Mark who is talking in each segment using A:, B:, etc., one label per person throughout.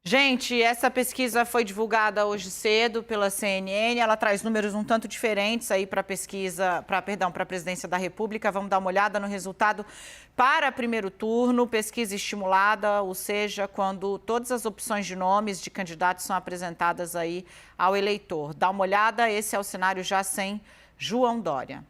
A: Gente, essa pesquisa foi divulgada hoje cedo pela CNN. Ela traz números um tanto diferentes aí para para a presidência da República. Vamos dar uma olhada no resultado para primeiro turno, pesquisa estimulada, ou seja, quando todas as opções de nomes de candidatos são apresentadas aí ao eleitor. Dá uma olhada, esse é o cenário já sem João Dória.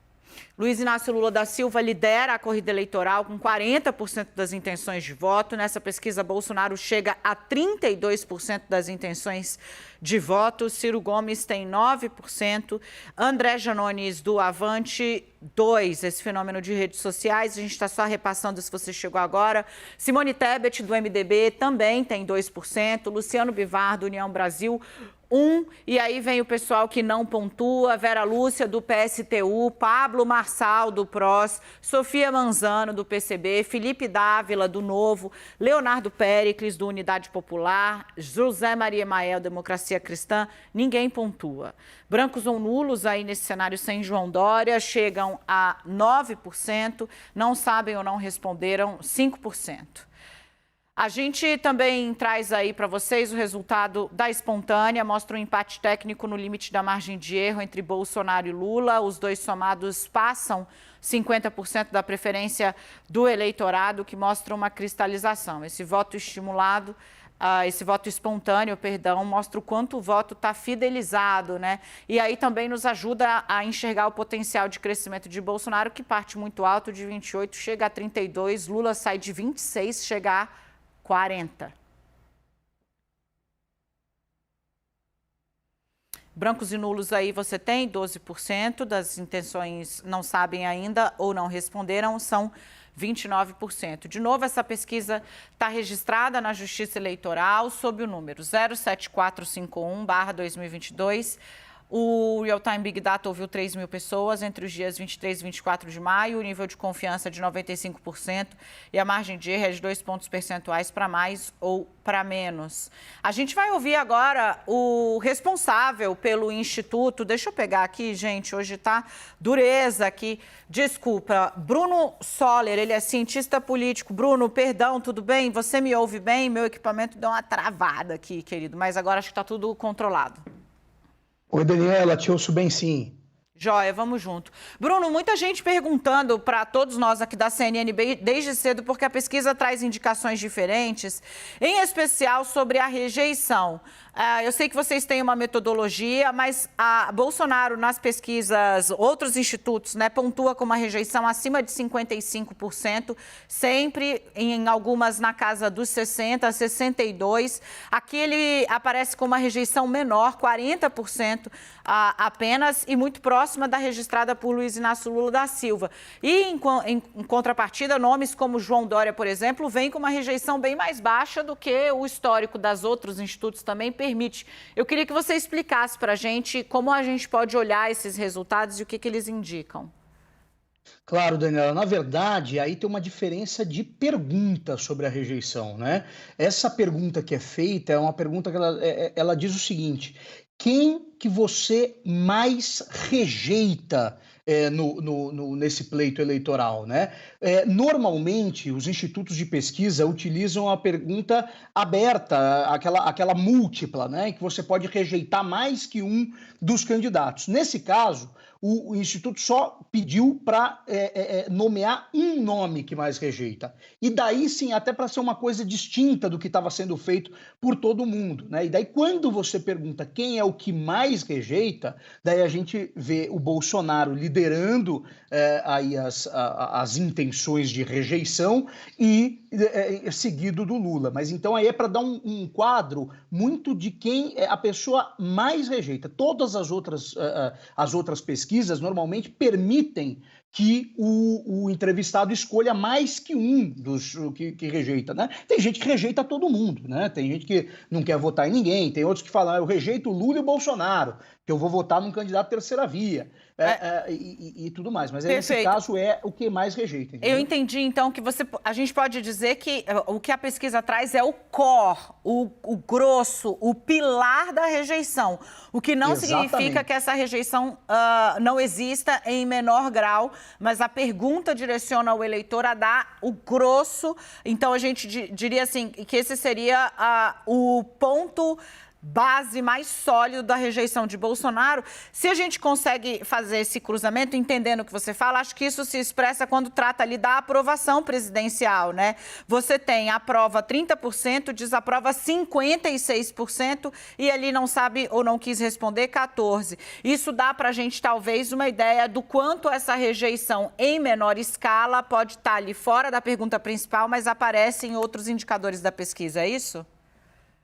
A: Luiz Inácio Lula da Silva lidera a corrida eleitoral com 40% das intenções de voto. Nessa pesquisa, Bolsonaro chega a 32% das intenções de voto. Ciro Gomes tem 9%. André Janones, do Avante, 2%. Esse fenômeno de redes sociais, a gente está só repassando se você chegou agora. Simone Tebet, do MDB, também tem 2%. Luciano Bivar, do União Brasil, 1%. E aí vem o pessoal que não pontua: Vera Lúcia, do PSTU, Pablo Marçal, do PROS, Sofia Manzano, do PCB, Felipe Dávila, do Novo, Leonardo Péricles, do Unidade Popular, José Maria Mael, Democracia Cristã. Ninguém pontua. Brancos ou nulos aí nesse cenário sem João Dória chegam a 9%, não sabem ou não responderam 5%. A gente também traz aí para vocês o resultado da espontânea, mostra um empate técnico no limite da margem de erro entre Bolsonaro e Lula. Os dois somados passam 50% da preferência do eleitorado, que mostra uma cristalização. Esse voto estimulado, esse voto espontâneo, perdão, mostra o quanto o voto está fidelizado, né? E aí também nos ajuda a enxergar o potencial de crescimento de Bolsonaro, que parte muito alto, de 28, chega a 32, Lula sai de 26, chega a 40. Brancos e nulos aí você tem 12% das intenções, não sabem ainda ou não responderam, são 29%. De novo, essa pesquisa está registrada na Justiça Eleitoral sob o número 07451/2022. O Real Time Big Data ouviu 3 mil pessoas entre os dias 23 e 24 de maio, o nível de confiança de 95% e a margem de erro é de 2 pontos percentuais para mais ou para menos. A gente vai ouvir agora o responsável pelo Instituto. Deixa eu pegar aqui, gente, hoje tá dureza aqui. Desculpa, Bruno Soller, ele é cientista político. Bruno, perdão, tudo bem? Você me ouve bem? Meu equipamento deu uma travada aqui, querido, mas agora acho que está tudo controlado.
B: Oi, Daniela, te ouço bem, sim.
A: Joia, vamos junto. Bruno, muita gente perguntando para todos nós aqui da CNN desde cedo, porque a pesquisa traz indicações diferentes, em especial sobre a rejeição. Eu sei que vocês têm uma metodologia, mas a Bolsonaro, nas pesquisas, outros institutos, né, pontua com uma rejeição acima de 55%, sempre em algumas na casa dos 60%, 62%. Aqui ele aparece com uma rejeição menor, 40% apenas, e muito próxima da registrada por Luiz Inácio Lula da Silva. E, em contrapartida, nomes como João Dória, por exemplo, vêm com uma rejeição bem mais baixa do que o histórico das outros institutos também permite. Eu queria que você explicasse para a gente como a gente pode olhar esses resultados e o que eles indicam.
B: Claro, Daniela, na verdade, aí tem uma diferença de pergunta sobre a rejeição, né? Essa pergunta que é feita é uma pergunta que ela diz o seguinte: quem que você mais rejeita nesse pleito eleitoral, né? Normalmente, os institutos de pesquisa utilizam a pergunta aberta, aquela múltipla, né? Em que você pode rejeitar mais que um dos candidatos. Nesse caso, o Instituto só pediu para nomear um nome que mais rejeita. E daí sim, até para ser uma coisa distinta do que estava sendo feito por todo mundo, né? E daí quando você pergunta quem é o que mais rejeita, daí a gente vê o Bolsonaro liderando aí as intenções de rejeição e seguido do Lula. Mas então aí é para dar um quadro muito de quem a pessoa mais rejeita. Todas as outras pesquisas normalmente permitem que o entrevistado escolha mais que um dos que rejeita, né? Tem gente que rejeita todo mundo, né? Tem gente que não quer votar em ninguém, tem outros que falam: eu rejeito o Lula e o Bolsonaro, que eu vou votar num candidato terceira via, e tudo mais. Mas nesse caso é o que mais rejeita. Entendeu?
A: Eu entendi, então, que a gente pode dizer que o que a pesquisa traz é o core, o grosso, o pilar da rejeição. O que não significa que essa rejeição não exista em menor grau mas a pergunta direciona o eleitor a dar o grosso. Então, a gente diria assim, que esse seria o ponto base mais sólido da rejeição de Bolsonaro. Se a gente consegue fazer esse cruzamento, entendendo o que você fala, acho que isso se expressa quando trata ali da aprovação presidencial, né? Você tem aprova 30%, desaprova 56% e ali não sabe ou não quis responder 14%. Isso dá para a gente, talvez, uma ideia do quanto essa rejeição em menor escala pode estar ali fora da pergunta principal, mas aparece em outros indicadores da pesquisa, é isso?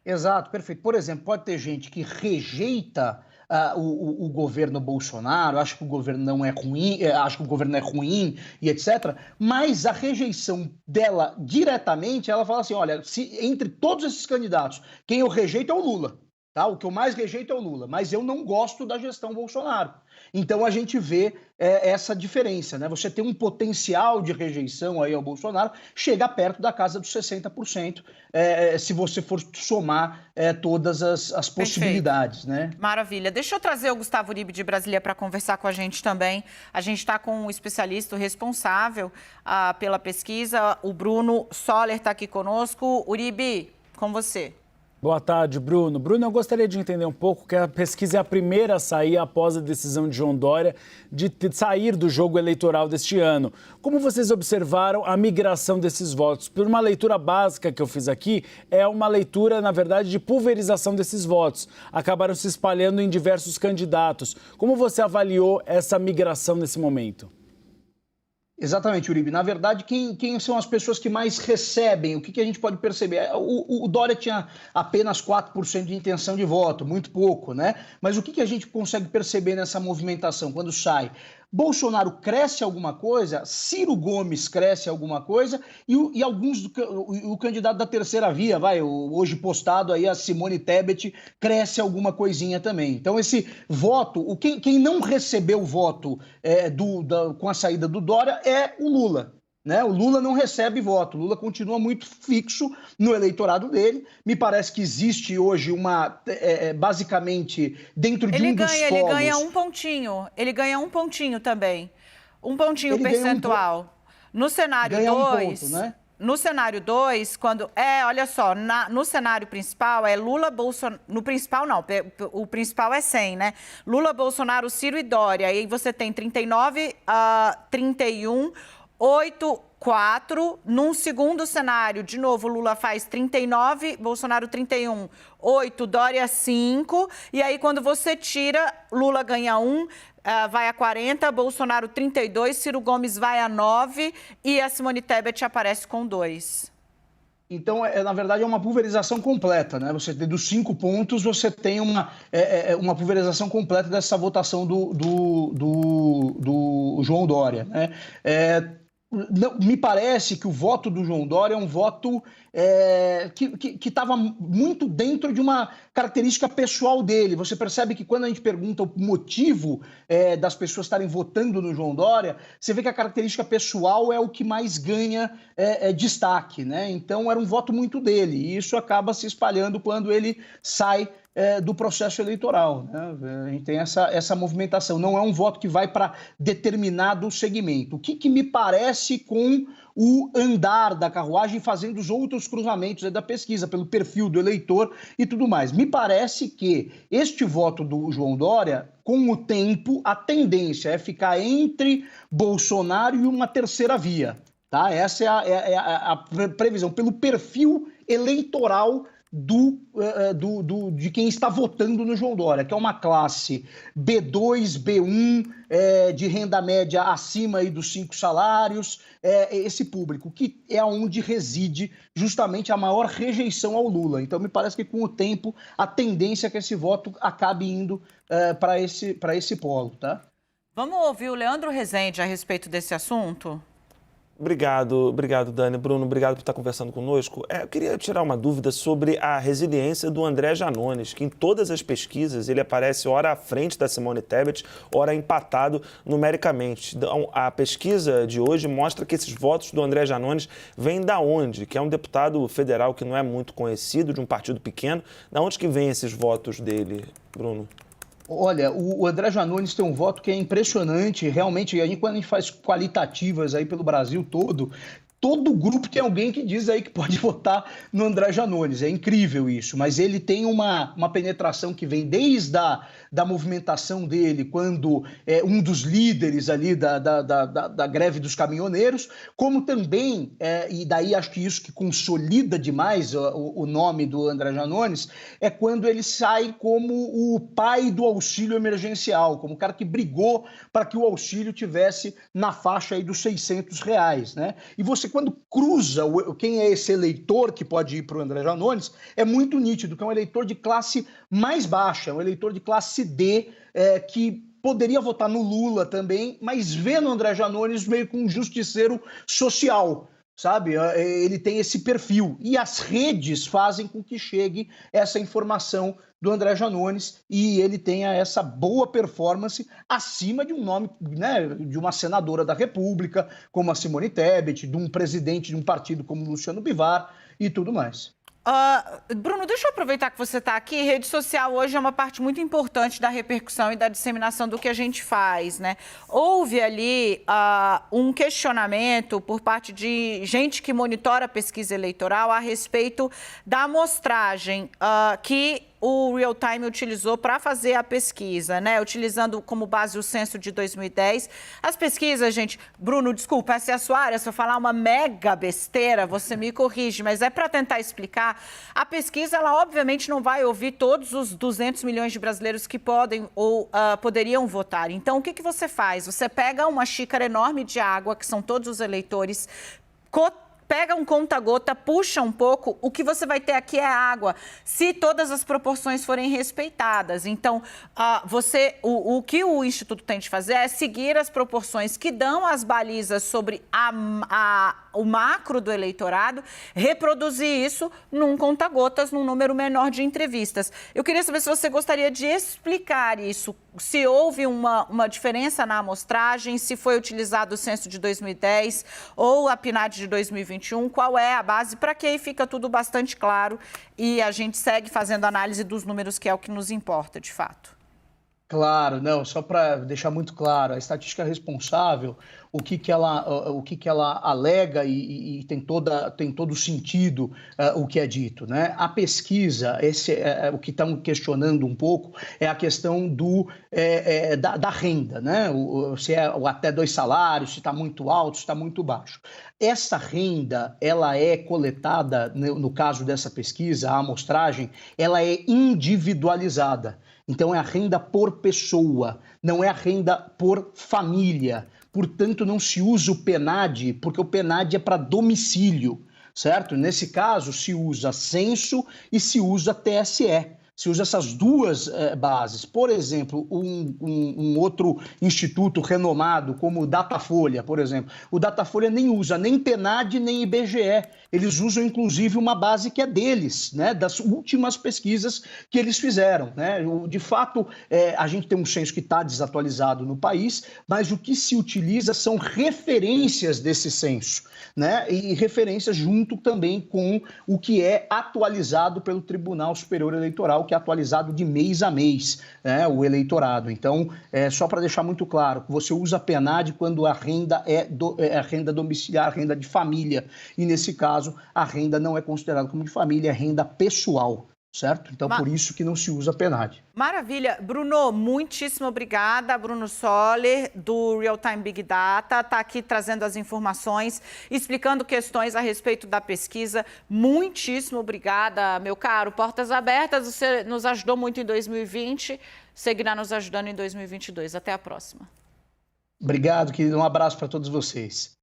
B: Exato, perfeito. Por exemplo, pode ter gente que rejeita o governo Bolsonaro, acha que o governo não é ruim, acha que o governo é ruim e etc. Mas a rejeição dela diretamente, ela fala assim: olha, entre todos esses candidatos, quem eu rejeito é o Lula. Tá? O que eu mais rejeito é o Lula, mas eu não gosto da gestão Bolsonaro. Então a gente vê essa diferença, né? Você tem um potencial de rejeição aí ao Bolsonaro, chega perto da casa dos 60%, se você for somar todas as possibilidades, né?
A: Maravilha. Deixa eu trazer o Gustavo Uribe de Brasília para conversar com a gente também. A gente está com um especialista responsável pela pesquisa, o Bruno Soller está aqui conosco. Uribe, com você.
C: Boa tarde, Bruno. Bruno, eu gostaria de entender um pouco que a pesquisa é a primeira a sair após a decisão de João Dória de sair do jogo eleitoral deste ano. Como vocês observaram a migração desses votos? Por uma leitura básica que eu fiz aqui, é uma leitura, na verdade, de pulverização desses votos. Acabaram se espalhando em diversos candidatos. Como você avaliou essa migração nesse momento?
B: Exatamente, Uribe. Na verdade, quem são as pessoas que mais recebem? O que a gente pode perceber? O Dória tinha apenas 4% de intenção de voto, muito pouco, né? Mas o que a gente consegue perceber nessa movimentação quando sai? Bolsonaro cresce alguma coisa, Ciro Gomes cresce alguma coisa e alguns o candidato da terceira via, hoje postado aí, a Simone Tebet, cresce alguma coisinha também. Então esse voto, quem não recebeu o voto com a saída do Dória é o Lula. Né? O Lula não recebe voto, o Lula continua muito fixo no eleitorado dele. Me parece que existe hoje basicamente, dentro de um dos polos...
A: Ele ganha um pontinho também, um pontinho percentual. No cenário 2, né? No cenário 2, olha só, no cenário principal é Lula, Bolsonaro, no principal não, o principal é 100, né? Lula, Bolsonaro, Ciro e Dória, aí você tem 39, 31, 8, 4. Num segundo cenário, de novo, Lula faz 39, Bolsonaro 31, 8, Dória 5. E aí, quando você tira, Lula ganha 1, vai a 40, Bolsonaro 32, Ciro Gomes vai a 9 e a Simone Tebet aparece com 2.
B: Então, na verdade, é uma pulverização completa, né? Você tem dos 5 pontos, você tem uma pulverização completa dessa votação do João Dória, né? Me parece que o voto do João Dória é um voto que estava muito dentro de uma característica pessoal dele. Você percebe que quando a gente pergunta o motivo das pessoas estarem votando no João Dória, você vê que a característica pessoal é o que mais ganha destaque, né? Então era um voto muito dele, e isso acaba se espalhando quando ele sai do processo eleitoral, né? A gente tem essa movimentação, não é um voto que vai para determinado segmento. O que me parece com o andar da carruagem, fazendo os outros cruzamentos da pesquisa, pelo perfil do eleitor e tudo mais. Me parece que este voto do João Dória, com o tempo, a ficar entre Bolsonaro e uma terceira via. Tá? Essa é a previsão, pelo perfil eleitoral de quem está votando no João Dória, que é uma classe B2, B1, de renda média acima aí dos 5 salários, esse público, que é onde reside justamente a maior rejeição ao Lula. Então, me parece que com o tempo, a tendência é que esse voto acabe indo para esse polo, tá?
A: Vamos ouvir o Leandro Rezende a respeito desse assunto?
D: Obrigado, Dani. Bruno, obrigado por estar conversando conosco. Eu queria tirar uma dúvida sobre a resiliência do André Janones, que em todas as pesquisas ele aparece ora à frente da Simone Tebet, ora empatado numericamente. Então, a pesquisa de hoje mostra que esses votos do André Janones vêm da onde? Que é um deputado federal que não é muito conhecido, de um partido pequeno. Da onde que vêm esses votos dele, Bruno?
B: Olha, o André Janones tem um voto que é impressionante, realmente, quando a gente faz qualitativas aí pelo Brasil todo grupo tem alguém que diz aí que pode votar no André Janones. É incrível isso, mas ele tem uma penetração que vem desde da movimentação dele, quando é um dos líderes ali da greve dos caminhoneiros, como também, e daí acho que isso que consolida demais o nome do André Janones, é quando ele sai como o pai do auxílio emergencial, como o cara que brigou para que o auxílio tivesse na faixa aí dos R$600, né? E você, quando cruza quem é esse eleitor que pode ir para o André Janones, é muito nítido que é um eleitor de classe mais baixa, um eleitor de classe D, que poderia votar no Lula também, mas vê no André Janones meio que um justiceiro social, sabe? Ele tem esse perfil. E as redes fazem com que chegue essa informação do André Janones e ele tenha essa boa performance acima de um nome, né, de uma senadora da República, como a Simone Tebet, de um presidente de um partido como Luciano Bivar e tudo mais.
A: Bruno, deixa eu aproveitar que você está aqui. Rede social hoje é uma parte muito importante da repercussão e da disseminação do que a gente faz, né? Houve ali um questionamento por parte de gente que monitora a pesquisa eleitoral a respeito da amostragem que o Real Time utilizou para fazer a pesquisa, né? Utilizando como base o censo de 2010. As pesquisas, gente... Bruno, desculpa, essa é a sua área. Se eu falar uma mega besteira, você me corrige, mas é para tentar explicar. A pesquisa, ela obviamente não vai ouvir todos os 200 milhões de brasileiros que podem ou poderiam votar. Então, o que você faz? Você pega uma xícara enorme de água, que são todos os eleitores, pega um conta-gota, puxa um pouco, o que você vai ter aqui é água, se todas as proporções forem respeitadas. Então, o que o Instituto tem de fazer é seguir as proporções que dão as balizas sobre o macro do eleitorado, reproduzir isso num conta-gotas, num número menor de entrevistas. Eu queria saber se você gostaria de explicar isso, se houve uma diferença na amostragem, se foi utilizado o censo de 2010 ou a PNAD de 2021, qual é a base, para que aí fica tudo bastante claro e a gente segue fazendo análise dos números, que é o que nos importa, de fato.
B: Claro, não, só para deixar muito claro, a estatística responsável, o que que ela alega e tem todo sentido o que é dito, né? A pesquisa, o que estão questionando um pouco é a questão da renda, né? Se é até 2 salários, se está muito alto, se está muito baixo. Essa renda, ela é coletada, no caso dessa pesquisa, a amostragem, ela é individualizada. Então, é a renda por pessoa, não é a renda por família. Portanto, não se usa o PNAD, porque o PNAD é para domicílio, certo? Nesse caso, se usa censo e se usa TSE. Se usa essas duas bases. Por exemplo, um outro instituto renomado, como o Datafolha, por exemplo. O Datafolha nem usa nem PNAD, nem IBGE. Eles usam, inclusive, uma base que é deles, né, das últimas pesquisas que eles fizeram, né? De fato, a gente tem um censo que está desatualizado no país, mas o que se utiliza são referências desse censo, né? E referências junto também com o que é atualizado pelo Tribunal Superior Eleitoral, que é atualizado de mês a mês, né, o eleitorado. Então, só para deixar muito claro, você usa a PNAD quando a renda é a renda domiciliar, a renda de família. E, nesse caso, a renda não é considerada como de família, é renda pessoal, certo? Então, por isso que não se usa a PNAD.
A: Maravilha. Bruno, muitíssimo obrigada. Bruno Soller, do Real Time Big Data, está aqui trazendo as informações, explicando questões a respeito da pesquisa. Muitíssimo obrigada, meu caro. Portas abertas, você nos ajudou muito em 2020, seguirá nos ajudando em 2022. Até a próxima.
B: Obrigado, querido. Um abraço para todos vocês.